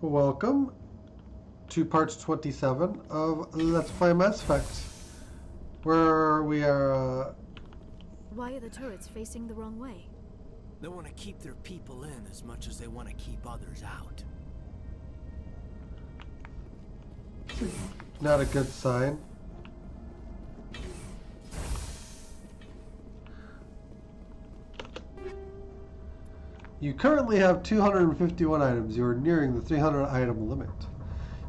Welcome to parts 27 of Let's Play Mass Effect, where we are, Why are the turrets facing the wrong way? They want to keep their people in as much as they want to keep others out. not a good sign. You currently have 251 items. You are nearing the 300 item limit.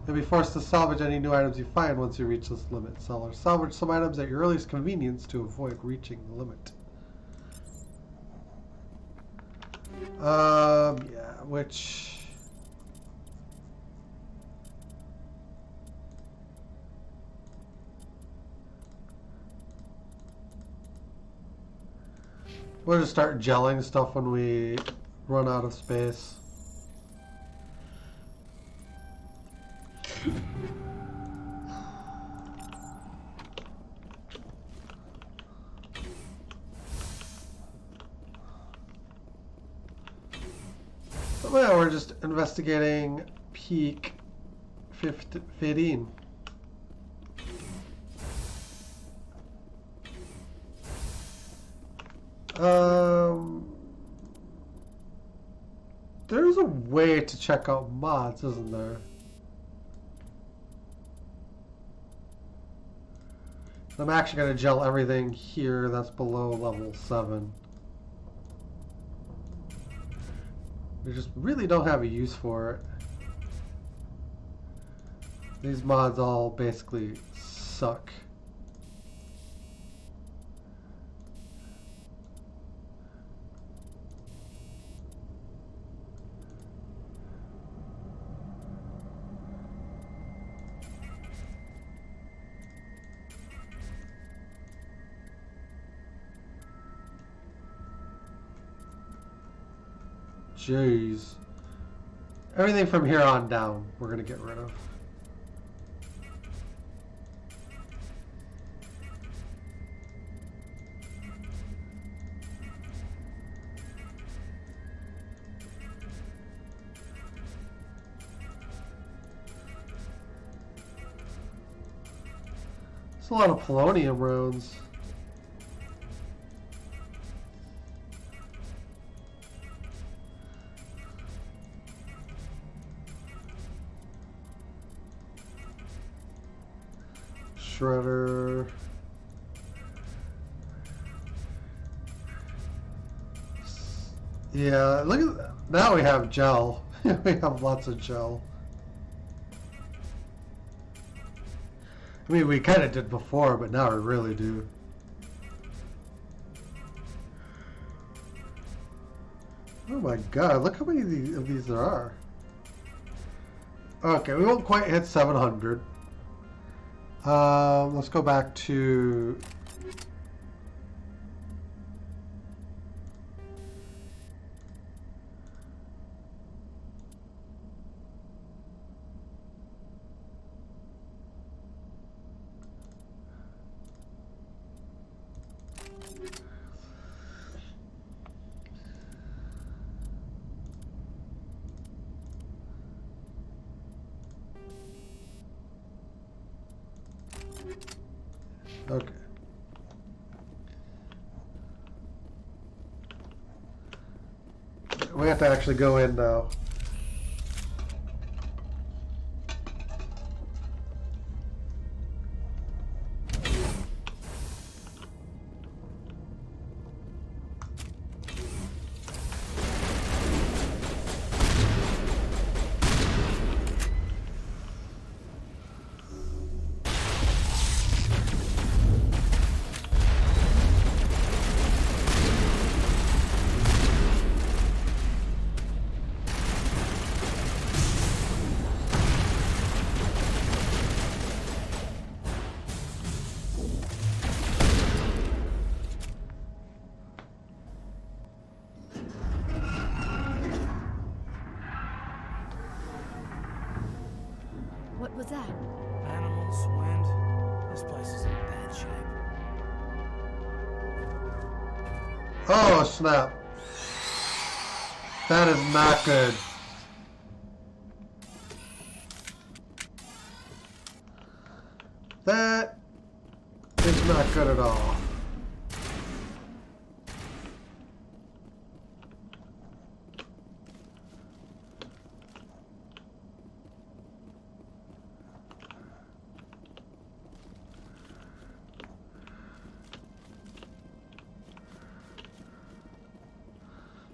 You'll be forced to salvage any new items you find once you reach this limit. Sell or salvage some items at your earliest convenience to avoid reaching the limit. Yeah, which... We'll just start gelling stuff when we run out of space. So yeah, we're just investigating Peak 15. There's a way to check out mods, isn't there? I'm actually going to gel everything here that's below level 7. We just really don't have a use for it. These mods all basically suck. Jeez. Everything from here on down, we're going to get rid of. It's a lot of polonium rounds. Shredder. Yeah, look at that. Now we have gel. We have lots of gel. I mean, we kind of did before, but now we really do. Oh my god, look how many of these there are. Okay, we won't quite hit 700. Let's go back to... Okay. We have to actually go in now. What was that? Animals, wind. This place is in bad shape. Oh, snap. That is not good. That is not good at all.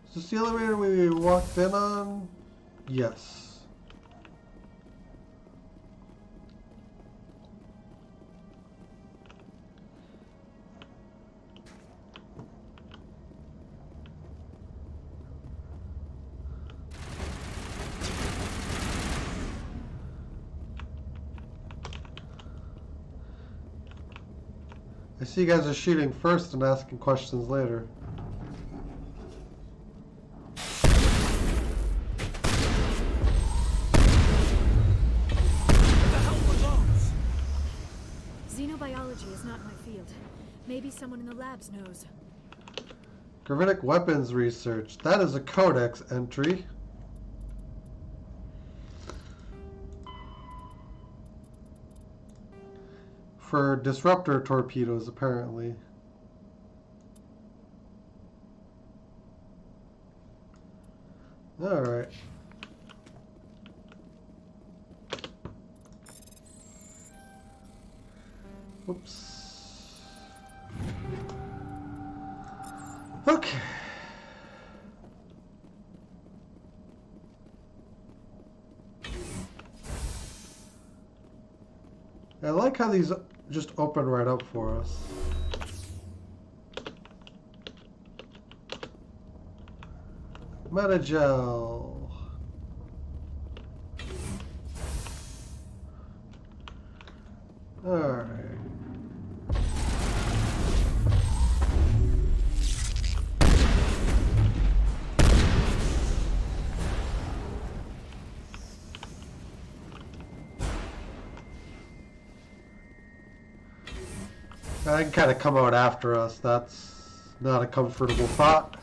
Is this the elevator we walked in on? Yes. I see you guys are shooting first and asking questions later. Xenobiology is not my field. Maybe someone in the labs knows. Gravitic weapons research. That is a codex entry. For disruptor torpedoes, apparently. Alright. Whoops. Okay. I like how these just open right up for us. Metagel. Alright. They can kind of come out after us. That's not a comfortable thought.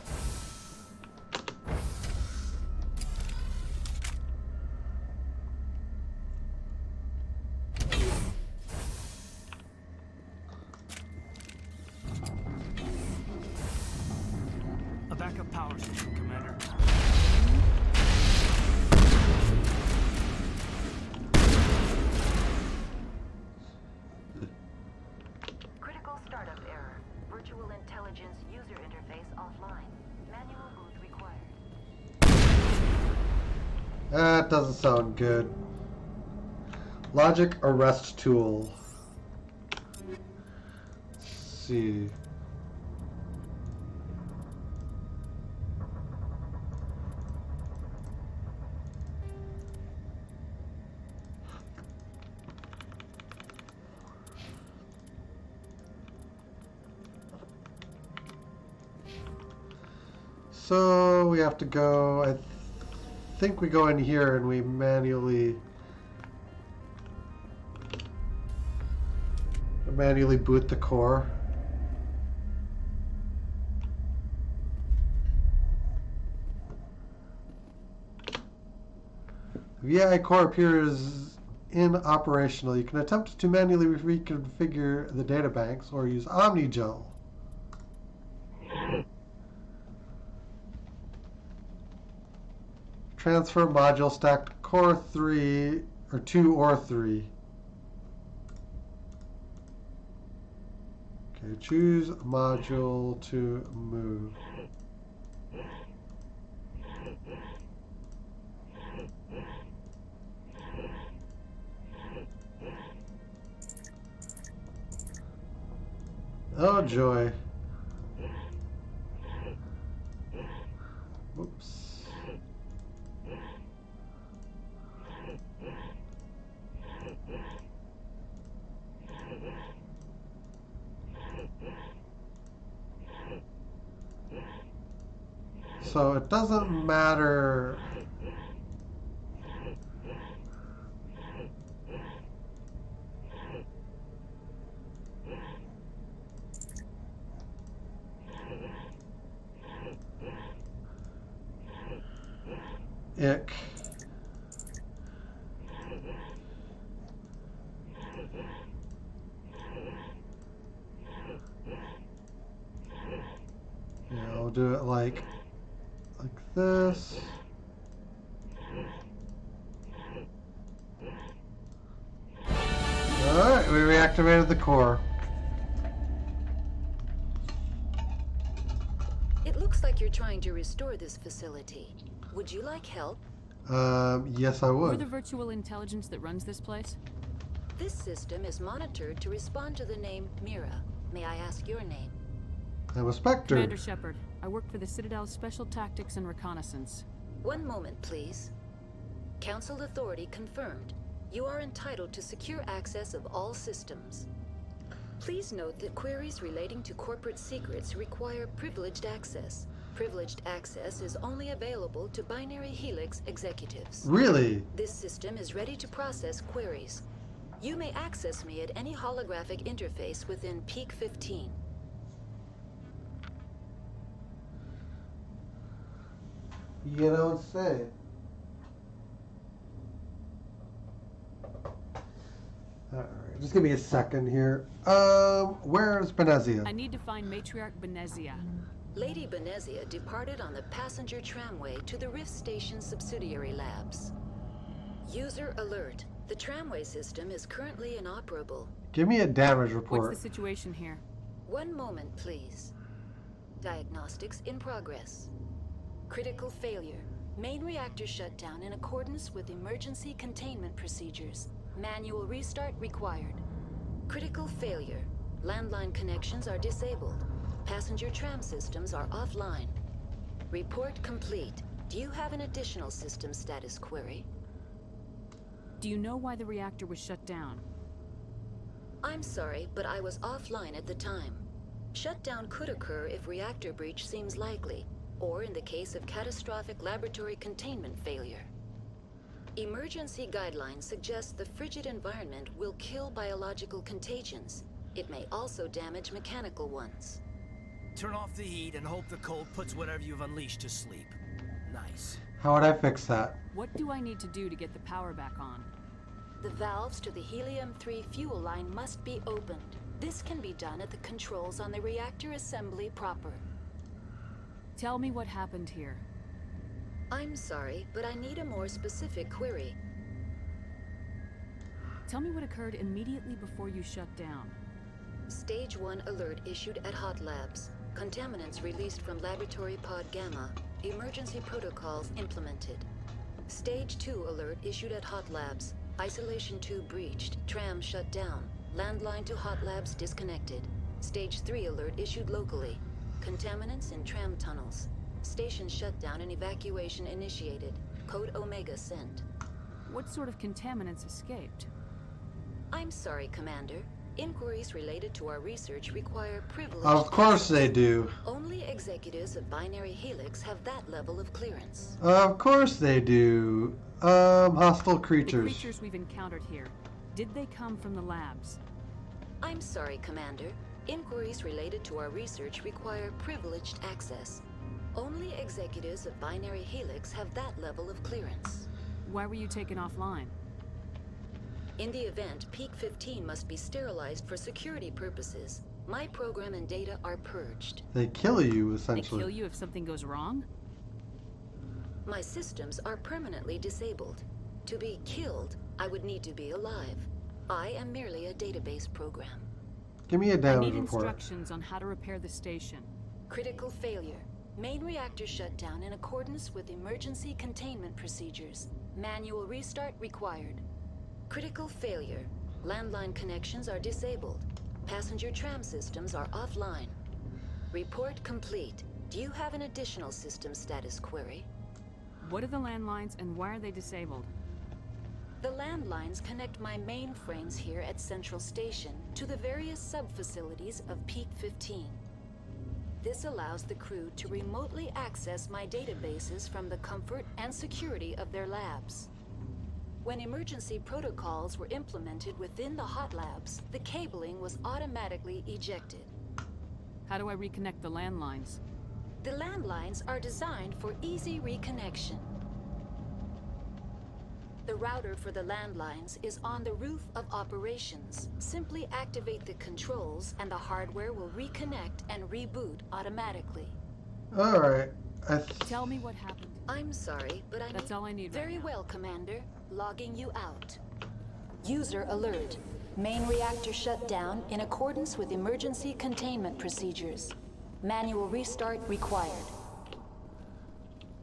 A backup power system, Commander. Critical startup error. Virtual intelligence user interface offline. Manual boot required. That doesn't sound good. Logic arrest tool. Let's see. So we have to go, I think we go in here and we manually boot the core. VI core appears inoperational. You can attempt to manually reconfigure the databanks or use OmniGel. Transfer module stacked core 3 or 2 or 3. Okay, choose module to move. Oh joy. Whoops. So it doesn't matter. Ick. we'll do it like this. Alright, we reactivated the core. It looks like you're trying to restore this facility. Would you like help? Yes, I We're would. the virtual intelligence that runs this place. This system is monitored to respond to the name Mira. May I ask your name? I'm a Spectre. Commander Shepard. I work for the Citadel's Special Tactics and Reconnaissance. One moment, please. Council authority confirmed. You are entitled to secure access of all systems. Please note that queries relating to corporate secrets require privileged access. Privileged access is only available to Binary Helix executives. Really? This system is ready to process queries. You may access me at any holographic interface within Peak 15. You don't say. Alright, just give me a second here. Where's Benezia? I need to find Matriarch Benezia. Lady Benezia departed on the passenger tramway to the Rift Station subsidiary labs. User alert. The tramway system is currently inoperable. Give me a damage What's report. the situation here? One moment, please. Diagnostics in progress. Critical failure. Main reactor shut down in accordance with emergency containment procedures. Manual restart required. Critical failure. Landline connections are disabled. Passenger tram systems are offline. Report complete. Do you have an additional system status query? Do you know why the reactor was shut down? I'm sorry, but I was offline at the time. Shutdown could occur if reactor breach seems likely, or in the case of catastrophic laboratory containment failure. Emergency guidelines suggest the frigid environment will kill biological contagions. It may also damage mechanical ones. Turn off the heat and hope the cold puts whatever you've unleashed to sleep. Nice. How would I fix that? What do I need to do to get the power back on? The valves to the helium-3 fuel line must be opened. This can be done at the controls on the reactor assembly proper. Tell me what happened here. I'm sorry, but I need a more specific query. Tell me what occurred immediately before you shut down. Stage 1 alert issued at Hot Labs. Contaminants released from Laboratory Pod Gamma. Emergency protocols implemented. Stage 2 alert issued at Hot Labs. Isolation 2 breached. Tram shut down. Landline to Hot Labs disconnected. Stage 3 alert issued locally. Contaminants in tram tunnels. Station shutdown and evacuation initiated. Code Omega sent. What sort of contaminants escaped? I'm sorry, Commander. Inquiries related to our research require privilege. Of course they do. Only executives of Binary Helix have that level of clearance. Of course they do. Hostile The creatures. creatures we've encountered here, did they come from the labs? I'm sorry, Commander. Inquiries related to our research require privileged access. Only executives of Binary Helix have that level of clearance. Why were you taken offline? In the event, Peak 15 must be sterilized for security purposes. My program and data are purged. They kill you, They essentially. kill you if something goes wrong? My systems are permanently disabled. To be killed, I would need to be alive. I am merely a database program. Give me a I damage need report. instructions on how to repair the station. Critical failure. Main reactor shut down in accordance with emergency containment procedures. Manual restart required. Critical failure. Landline connections are disabled. Passenger tram systems are offline. Report complete. Do you have an additional system status query? What are the landlines and why are they disabled? The landlines connect my mainframes here at Central Station to the various sub-facilities of Peak 15. This allows the crew to remotely access my databases from the comfort and security of their labs. When emergency protocols were implemented within the hot labs, the cabling was automatically ejected. How do I reconnect the landlines? The landlines are designed for easy reconnection. The router for the landlines is on the roof of operations. Simply activate the controls and the hardware will reconnect and reboot automatically. Alright. Tell me what happened. I'm sorry, but I That's need... all I need Very right now. well, Commander. Logging you out. User alert. Main reactor shut down in accordance with emergency containment procedures. Manual restart required.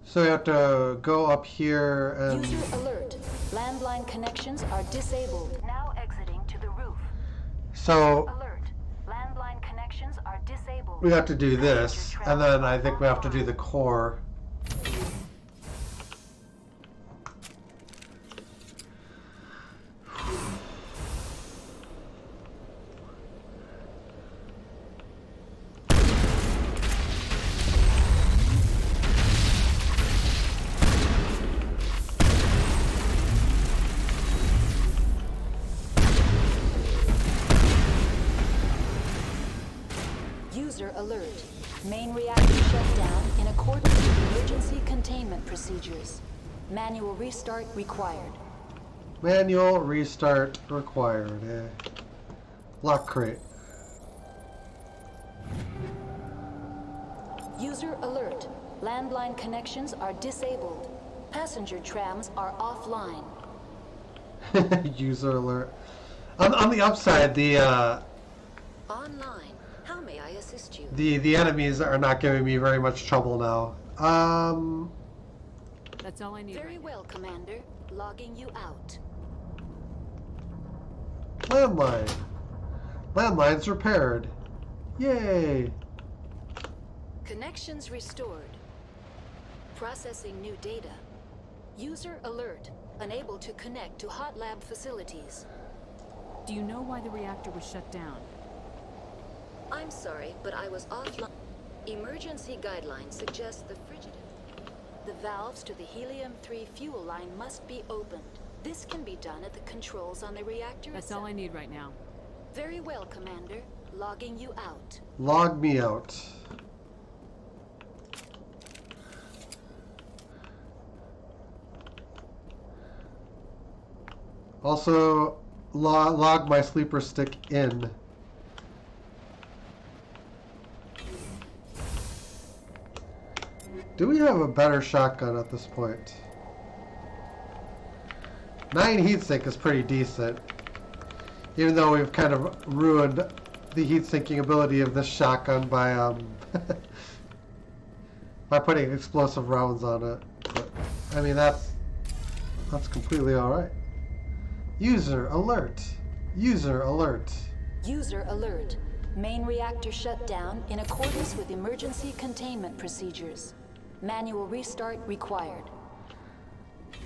So we have to go up here and... User alert. Landline connections are disabled. Now exiting to the roof. So Alert. Landline connections are disabled. we have to do this, and then I think we have to do the core. User alert. Main reactor shut down in accordance with emergency containment procedures. Manual restart required. Manual restart required. Lock crate. User alert. Landline connections are disabled. Passenger trams are offline. User alert. On the upside, Online. How may I assist you? the enemies are not giving me very much trouble now. That's all I need Very right well, Commander. Logging you out. Landline. Landline's repaired. Yay! Connections restored. Processing new data. User alert. Unable to connect to hot lab facilities. now. Do you know why the reactor was shut down? I'm sorry, but I was offline. Emergency guidelines suggest the frigidaire. The valves to the helium-3 fuel line must be opened. This can be done at the controls on the reactor That's itself. all I need right now. Very well, Commander. Logging you out. Log me out. Also, log my sleeper stick in. Do we have a better shotgun at this point? 9 heatsink is pretty decent. Even though we've kind of ruined the heat-sinking ability of this shotgun by by putting explosive rounds on it. But, I mean, that's completely alright. User alert. User alert. User alert. Main reactor shut down in accordance with emergency containment procedures. Manual restart required.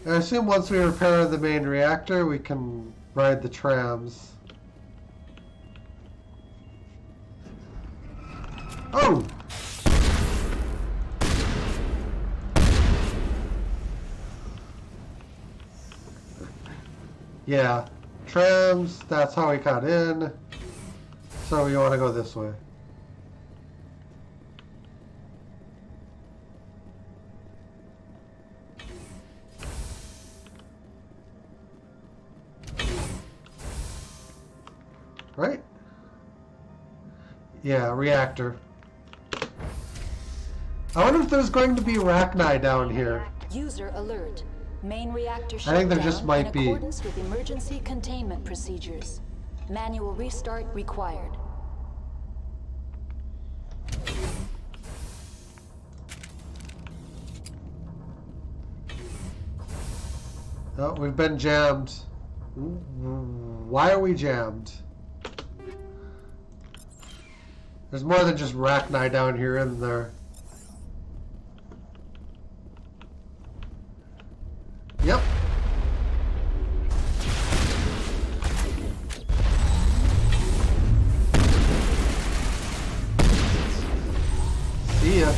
I assume once we repair the main reactor, we can ride the trams. Oh! Yeah, trams, that's how we got in. So we want to go this way. Right? Yeah, reactor. I wonder if there's going to be Rachni down here. User alert. Main reactor shut I think there down just might in be. accordance with emergency containment procedures. Manual restart required. Oh, we've been jammed. Why are we jammed? There's more than just Rachni down here, isn't there? Yep. See ya.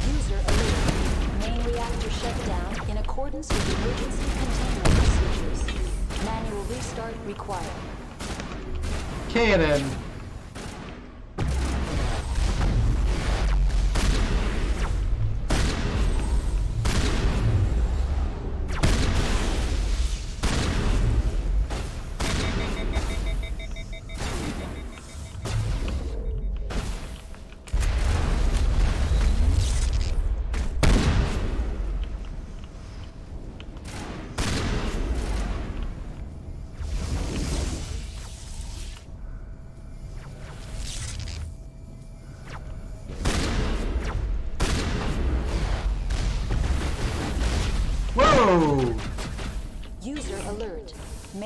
User alert. Main reactor shut down in accordance with emergency containment procedures. Manual restart required. Cannon.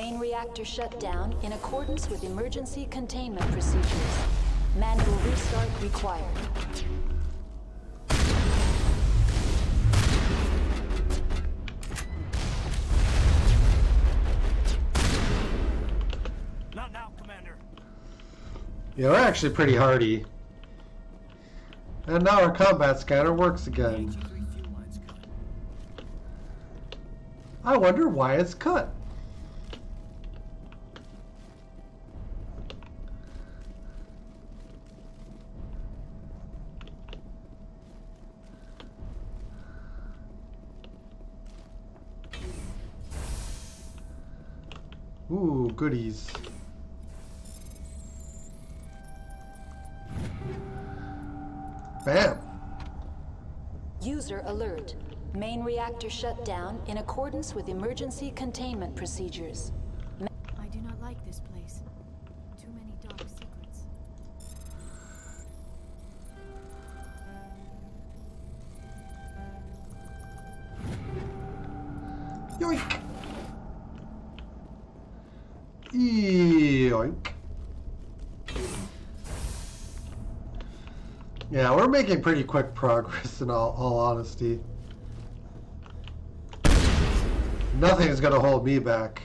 Main reactor shut down in accordance with emergency containment procedures. Manual restart required. Not now, Commander. Yeah, we're actually pretty hardy. And now our combat scanner works again. AG3 fuel line's cut. I wonder why it's cut. Ooh, goodies. Bam. User alert. Main reactor shut down in accordance with emergency containment procedures. I do not like this place. Too many dark secrets. Yoink. Yoink. Yeah, we're making pretty quick progress in all honesty. Nothing is gonna hold me back.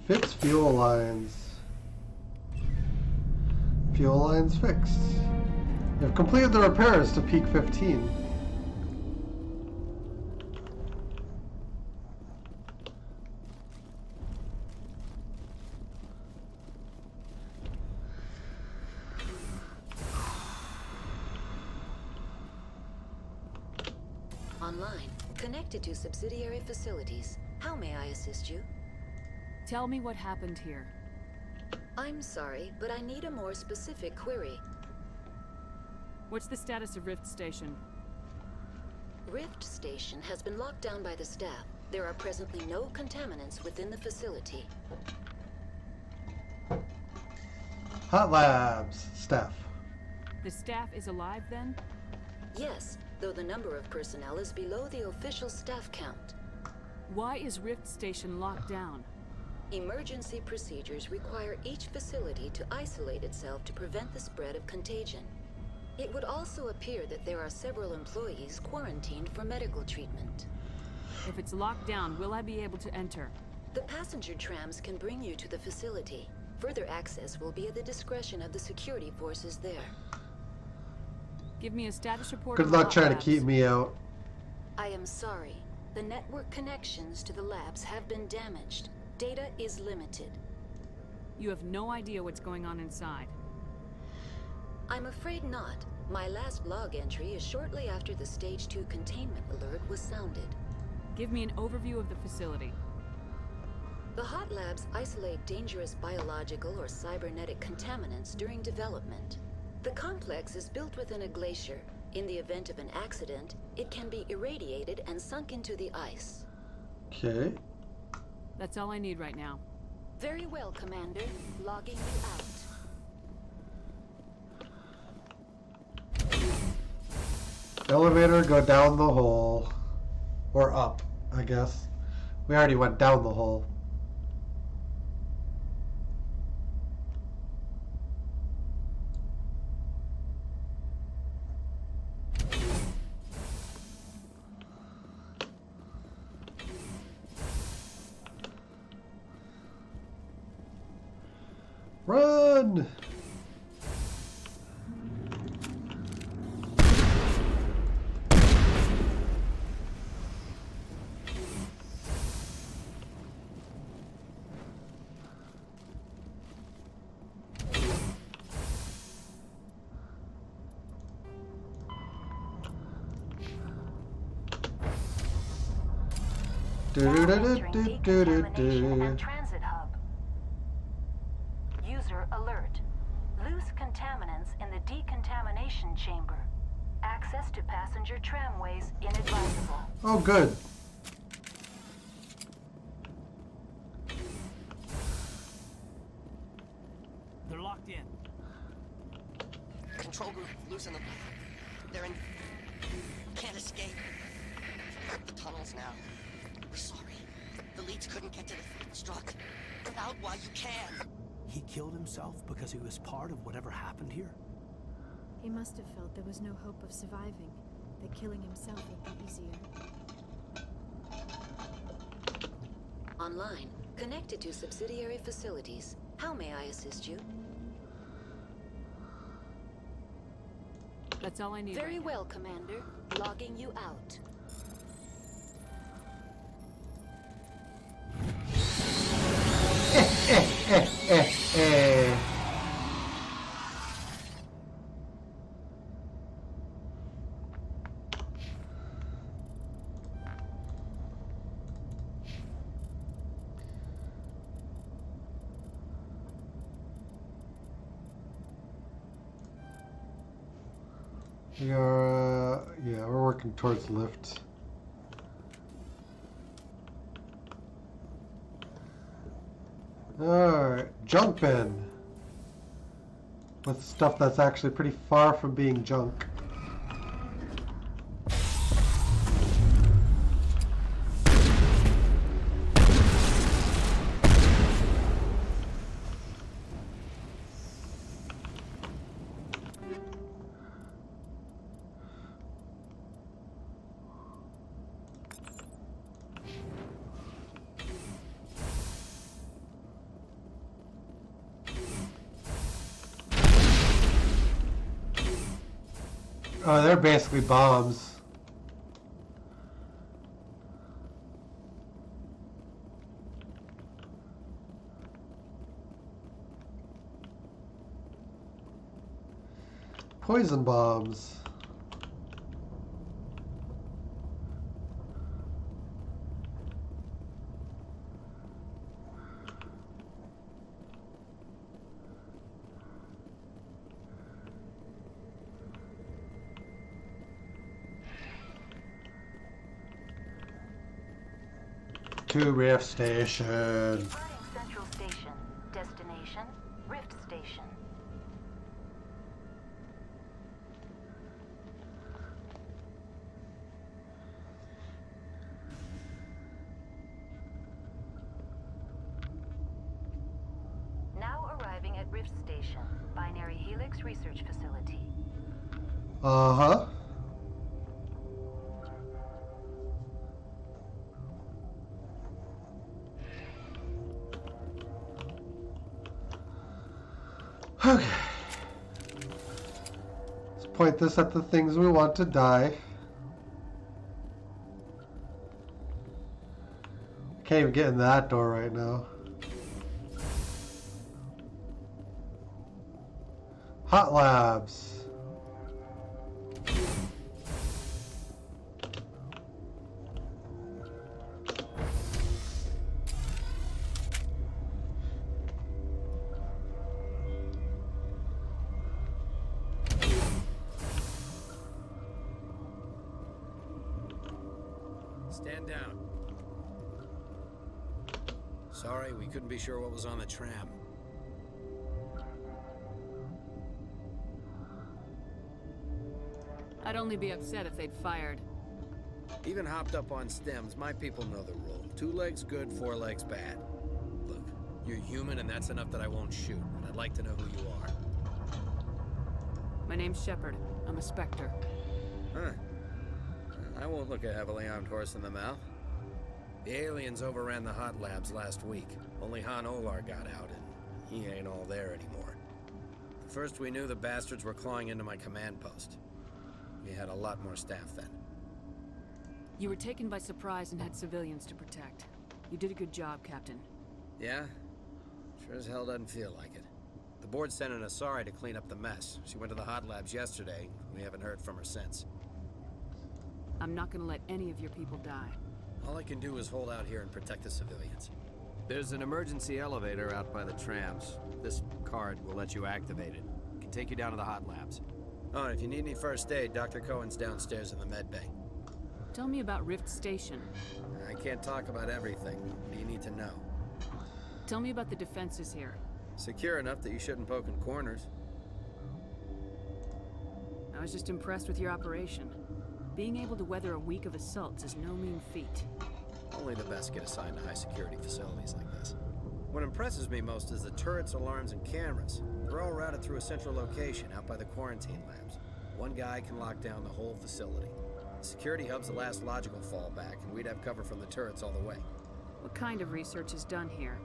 Fix fuel lines. Fuel lines fixed. You've completed the repairs to peak 15. Online. Connected to subsidiary facilities. How may I assist you? Tell me what happened here. I'm sorry, but I need a more specific query. What's the status of Rift Station? Rift Station has been locked down by the staff. There are presently no contaminants within the facility. Hot Labs staff. The staff is alive then? Yes, though the number of personnel is below the official staff count. Why is Rift Station locked down? Emergency procedures require each facility to isolate itself to prevent the spread of contagion. It would also appear that there are several employees quarantined for medical treatment. If it's locked down, will I be able to enter? The passenger trams can bring you to the facility. Further access will be at the discretion of the security forces there. Give me a status report. Good on luck Hot trying to Labs. keep me out. I am sorry. The network connections to the labs have been damaged. Data is limited. You have no idea what's going on inside. I'm afraid not. My last log entry is shortly after the Stage 2 containment alert was sounded. Give me an overview of the facility. The hot labs isolate dangerous biological or cybernetic contaminants during development. The complex is built within a glacier. In the event of an accident, it can be irradiated and sunk into the ice. Okay. That's all I need right now. Very well, Commander. Logging you out. Elevator, go down the hole. Or up, I guess. We already went down the hole. Run! Decontamination and transit hub. User alert. Loose contaminants in the decontamination chamber. Access to passenger tramways inadvisable. Oh, good. control group losing them. They're in... Can't escape. The tunnels now. We're sorry. The leads couldn't get to the struck. Get out while you can. He killed himself because he was part of whatever happened here? He must have felt there was no hope of surviving, that killing himself would be easier. Online, connected to subsidiary facilities. How may I assist you? That's all I need. Very right now. well, Commander. Logging you out. We are, yeah, we're working towards lift. Alright, jump in. With stuff that's actually pretty far from being junk. Oh, they're basically bombs. Poison bombs. To Rift Station. Departing Central Station. Destination, Rift Station. Now arriving at Rift Station, Binary Helix Research Facility. Uh-huh. Okay. Let's point this at the things we want to die. Can't even get in that door right now. Hot Labs. Stand down. Sorry, we couldn't be sure what was on the tram. I'd only be upset if they'd fired. Even hopped up on stems, my people know the rule. 2 legs good, 4 legs bad. Look, you're human and that's enough that I won't shoot. And I'd like to know who you are. My name's Shepard. I'm a Spectre. Huh. I won't look a heavily armed horse in the mouth. The aliens overran the hot labs last week. Only Han Olar got out, and he ain't all there anymore. First we knew the bastards were clawing into my command post. We had a lot more staff then. You were taken by surprise and had civilians to protect. You did a good job, Captain. Yeah? Sure as hell doesn't feel like it. The board sent an Asari to clean up the mess. She went to the hot labs yesterday. We haven't heard from her since. I'm not gonna let any of your people die. All I can do is hold out here and protect the civilians. There's an emergency elevator out by the trams. This card will let you activate it. It can take you down to the hot labs. Oh, and if you need any first aid, Dr. Cohen's downstairs in the med bay. Tell me about Rift Station. I can't talk about everything. What do you need to know? Tell me about the defenses here. Secure enough that you shouldn't poke in corners. was just impressed with your operation. Being able to weather a week of assaults is no mean feat. Only the best get assigned to high-security facilities like this. What impresses me most is the turrets, alarms, and cameras. They're all routed through a central location out by the quarantine labs. One guy can lock down the whole facility. The security hub's the last logical fallback, and we'd have cover from the turrets all the way. What kind of research is done here?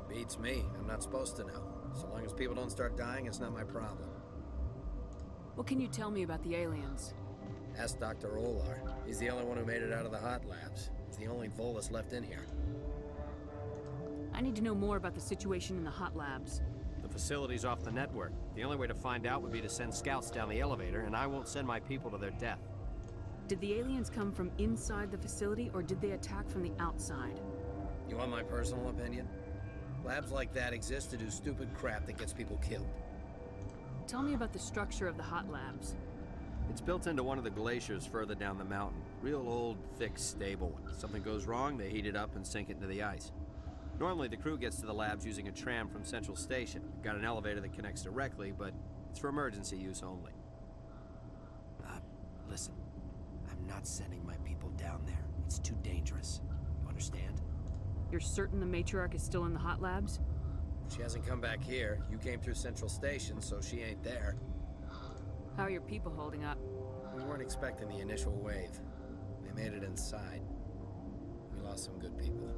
Beats me. I'm not supposed to know. So long as people don't start dying, it's not my problem. What can you tell me about the aliens? Ask Dr. Olar. He's the only one who made it out of the hot labs. He's the only Volus left in here. I need to know more about the situation in the hot labs. The facility's off the network. The only way to find out would be to send scouts down the elevator, and I won't send my people to their death. Did the aliens come from inside the facility, or did they attack from the outside? You want my personal opinion? Labs like that exist to do stupid crap that gets people killed. Tell me about the structure of the hot labs. It's built into one of the glaciers further down the mountain. Real old, thick, stable one. Something goes wrong, they heat it up and sink it into the ice. Normally, the crew gets to the labs using a tram from Central Station. We've got an elevator that connects directly, but it's for emergency use only. Listen. I'm not sending my people down there. It's too dangerous. You understand? You're certain the matriarch is still in the hot labs? She hasn't come back here. You came through Central Station, so she ain't there. How are your people holding up? We weren't expecting the initial wave. They made it inside. We lost some good people.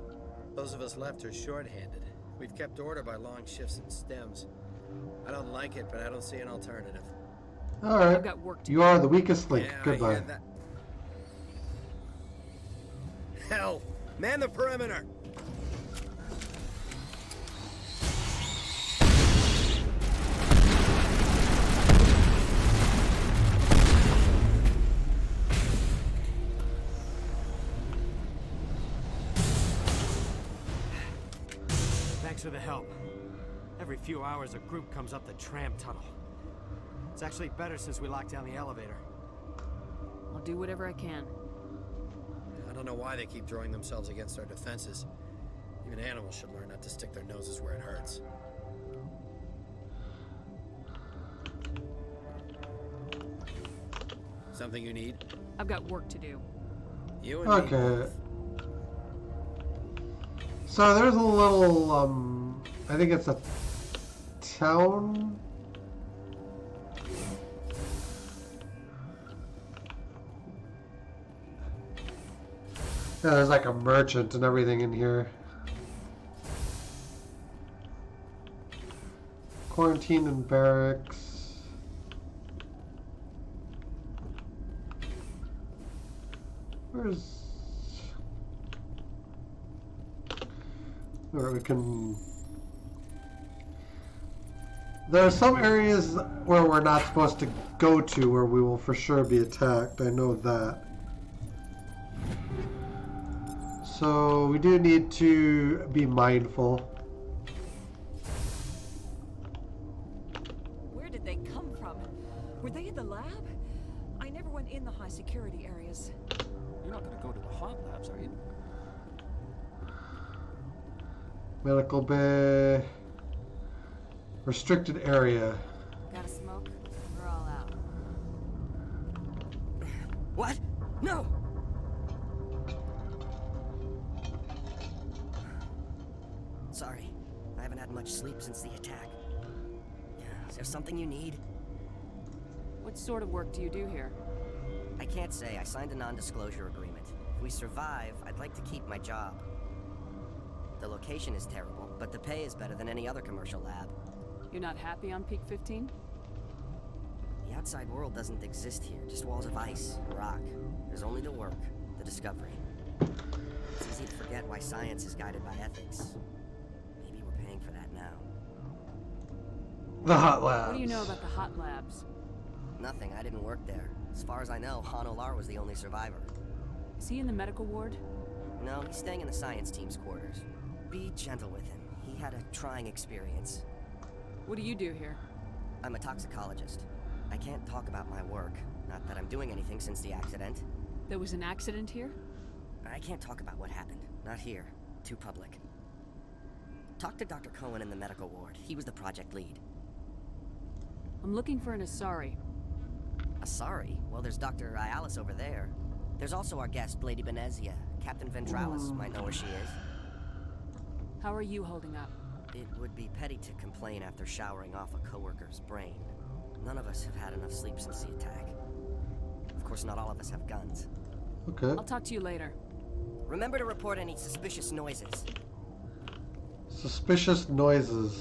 Those of us left are short-handed. We've kept order by long shifts and stems. I don't like it, but I don't see an alternative. All right. I've got work to You do. are the weakest link. Yeah, I Goodbye. hear that. Hell! Man the perimeter! Thanks for the help. Every few hours, a group comes up the tram tunnel. It's actually better since we locked down the elevator. I'll do whatever I can. I don't know why they keep throwing themselves against our defenses. Even animals should learn not to stick their noses where it hurts. Something you need? I've got work to do. You and me Okay. both. So there's a little, I think it's a town. Yeah, there's like a merchant and everything in here. Quarantine and barracks. Where's... Where we can... There are some areas where we're not supposed to go to where we will for sure be attacked. I know that. So we do need to be mindful. Where did they come from? Were they in the lab? I never went in the high security areas. You're not going to go to the hot labs, are you? Medical bay. Restricted area. Got a smoke? We're all out. What? No! Sorry. I haven't had much sleep since the attack. Is there something you need? What sort of work do you do here? I can't say. I signed a non-disclosure agreement. If we survive, I'd like to keep my job. The location is terrible, but the pay is better than any other commercial lab. You're not happy on Peak 15? The outside world doesn't exist here, just walls of ice and rock. There's only the work, the discovery. It's easy to forget why science is guided by ethics. Maybe we're paying for that now. The hot labs. What do you know about the hot labs? Nothing, I didn't work there. As far as I know, Han Olar was the only survivor. Is he in the medical ward? No, he's staying in the science team's quarters. Be gentle with him. He had a trying experience. What do you do here? I'm a toxicologist. I can't talk about my work. Not that I'm doing anything since the accident. There was an accident here? I can't talk about what happened. Not here. Too public. Talk to Dr. Cohen in the medical ward. He was the project lead. I'm looking for an Asari. Sorry. Well, there's Dr. Ayalis over there. There's also our guest, Lady Benezia. Captain Ventralis might know where she is. How are you holding up? It would be petty to complain after showering off a coworker's brain. None of us have had enough sleep since the attack. Of course, not all of us have guns. Okay. I'll talk to you later. Remember to report any suspicious noises. Suspicious noises.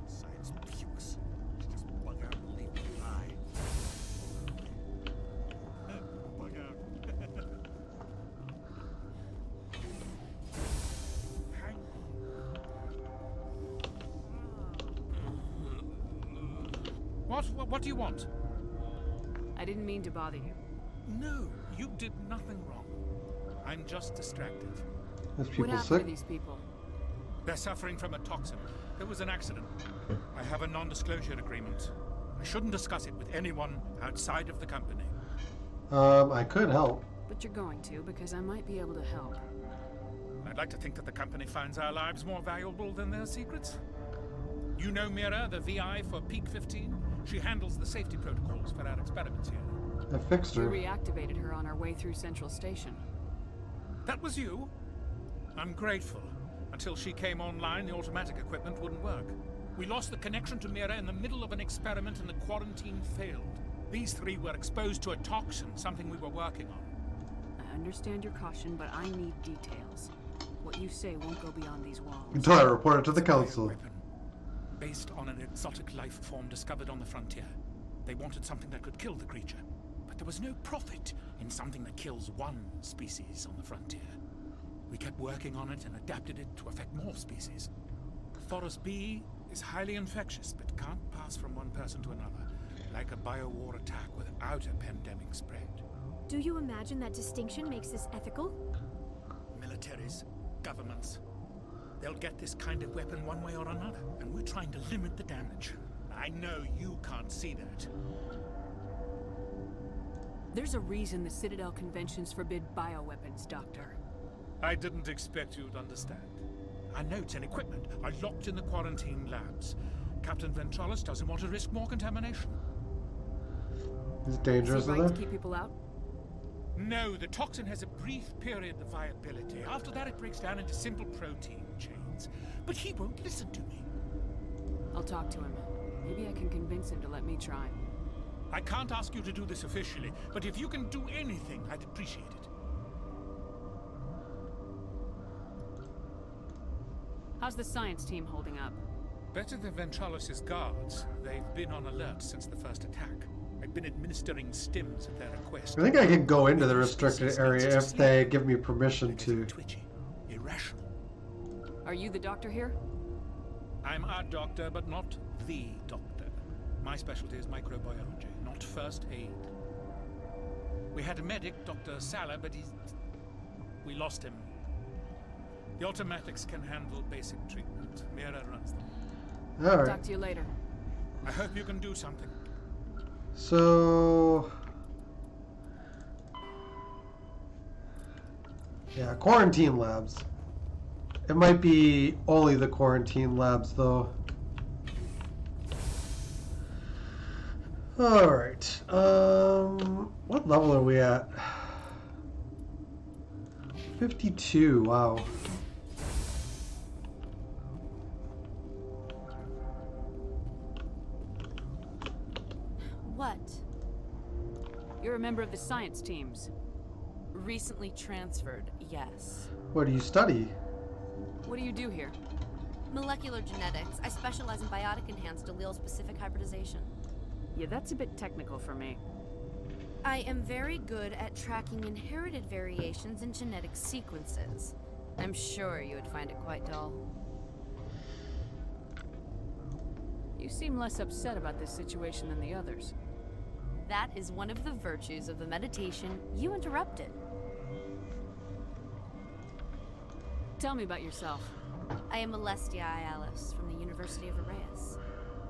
Science puce. Just bug out and leave me lie. Bug out. Hang What do you want? I didn't mean to bother you. No, you did nothing wrong. I'm just distracted. There's What people happened sick. to these people? They're suffering from a toxin. There was an accident. I have a non-disclosure agreement. I shouldn't discuss it with anyone outside of the company. I could help. But you're going to, because I might be able to help. I'd like to think that the company finds our lives more valuable than their secrets. You know Mira, the VI for Peak 15? She handles the safety protocols for our experiments here. I fixed We her. reactivated her on our way through Central Station. That was you? I'm grateful. Until she came online, the automatic equipment wouldn't work. We lost the connection to Mira in the middle of an experiment and the quarantine failed. These three were exposed to a toxin, something we were working on. I understand your caution, but I need details. What you say won't go beyond these walls. Until I report it to the It's a council. bioweapon, based on an exotic life form discovered on the frontier. They wanted something that could kill the creature, but there was no profit in something that kills one species on the frontier. We kept working on it and adapted it to affect more species. Forest B is highly infectious, but can't pass from one person to another, like a biowar attack without a pandemic spread. Do you imagine that distinction makes this ethical? Militaries, governments, they'll get this kind of weapon one way or another, and we're trying to limit the damage. I know you can't see that. There's a reason the Citadel conventions forbid bioweapons, Doctor. I didn't expect you'd understand. Our notes and equipment are locked in the quarantine labs. Captain Ventralis doesn't want to risk more contamination. It's Is dangerous, he right isn't to it? keep people out? No, the toxin has a brief period of viability. After that, it breaks down into simple protein chains. But he won't listen to me. I'll talk to him. Maybe I can convince him to let me try. I can't ask you to do this officially, but if you can do anything, I'd appreciate it. How's the science team holding up? Better than Ventralis' guards. They've been on alert since the first attack. I've been administering stims at their request. I think I can go into the restricted area if they give me permission to. Twitchy, irrational. Are you the doctor here? I'm a doctor, but not the doctor. My specialty is microbiology, not first aid. We had a medic, Dr. Salah, but we lost him. The automatics can handle basic treatment. Mira runs them. Alright. Talk to you later. I hope you can do something. So. Yeah, quarantine labs. It might be only the quarantine labs, though. Alright. What level are we at? 52, wow. What? You're a member of the science teams. Recently transferred, yes. What do you study? What do you do here? Molecular genetics. I specialize in biotic-enhanced allele-specific hybridization. Yeah, that's a bit technical for me. I am very good at tracking inherited variations in genetic sequences. I'm sure you would find it quite dull. You seem less upset about this situation than the others. That is one of the virtues of the meditation you interrupted. Tell me about yourself. I am Alestia Ayalis from the University of Arraeus.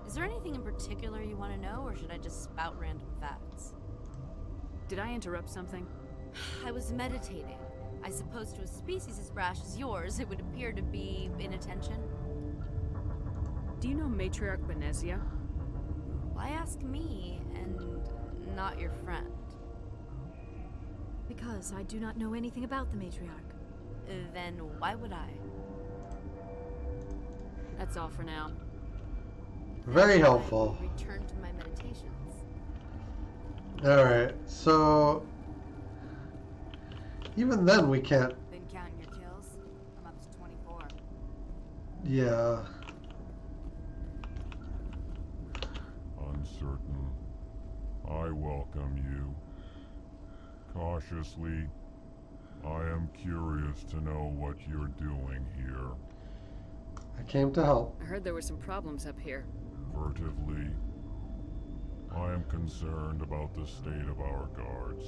Is there anything in particular you want to know, or should I just spout random facts? Did I interrupt something? I was meditating. I suppose to a species as brash as yours, it would appear to be inattention. Do you know Matriarch Benezia? Why ask me and not your friend? Because I do not know anything about the matriarch. Then why would I? That's all for now. Very helpful. Return to my meditations. Alright, so even then we can't. Been counting your kills? I'm up to 24. Yeah. Uncertain. I welcome you. Cautiously, I am curious to know what you're doing here. I came to help. I heard there were some problems up here. Furtively, I am concerned about the state of our guards.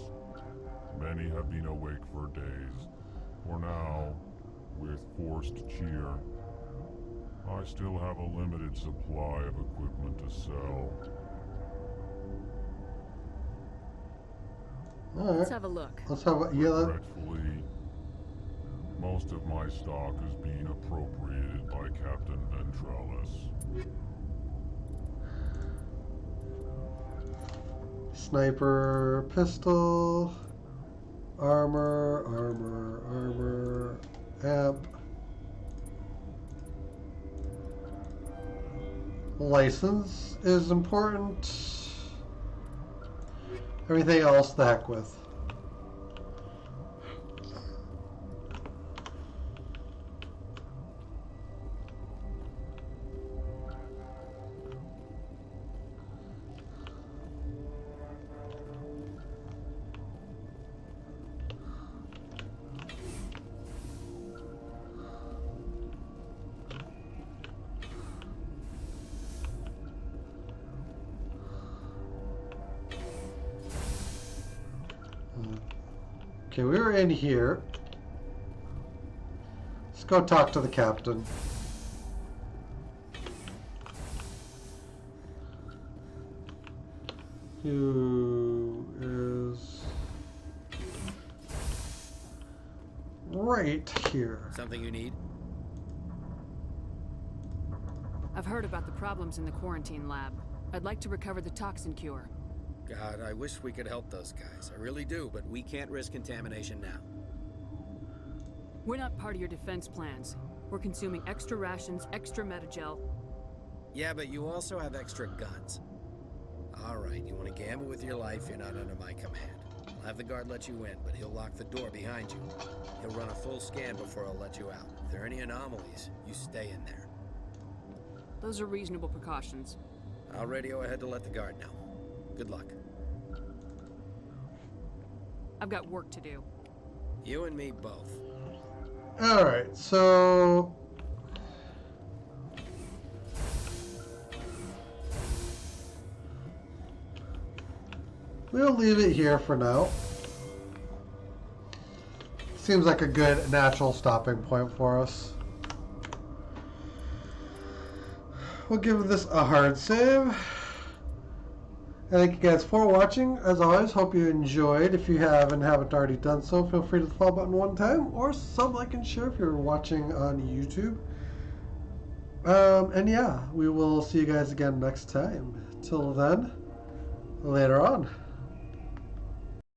Many have been awake for days. For now, with forced cheer, I still have a limited supply of equipment to sell. Alright. Let's have a look. Let's have a Regretfully, most of my stock is being appropriated by Captain Ventrellis. Sniper pistol, armor, amp, license is important. Everything else, the heck with. Okay, we were in here. Let's go talk to the captain. Who is right here. Something you need? I've heard about the problems in the quarantine lab. I'd like to recover the toxin cure. God, I wish we could help those guys. I really do, but we can't risk contamination now. We're not part of your defense plans. We're consuming extra rations, extra Metagel. Yeah, but you also have extra guns. All right, you want to gamble with your life, you're not under my command. I'll have the guard let you in, but he'll lock the door behind you. He'll run a full scan before he'll let you out. If there are any anomalies, you stay in there. Those are reasonable precautions. I'll radio ahead to let the guard know. Good luck. I've got work to do. You and me both. Alright, so we'll leave it here for now. Seems like a good natural stopping point for us. We'll give this a hard save. Thank you guys for watching. As always, hope you enjoyed. If you haven't already done so, feel free to hit the follow button one time, or sub, like, and share if you're watching on YouTube. And yeah, we will see you guys again next time. Till then, later on.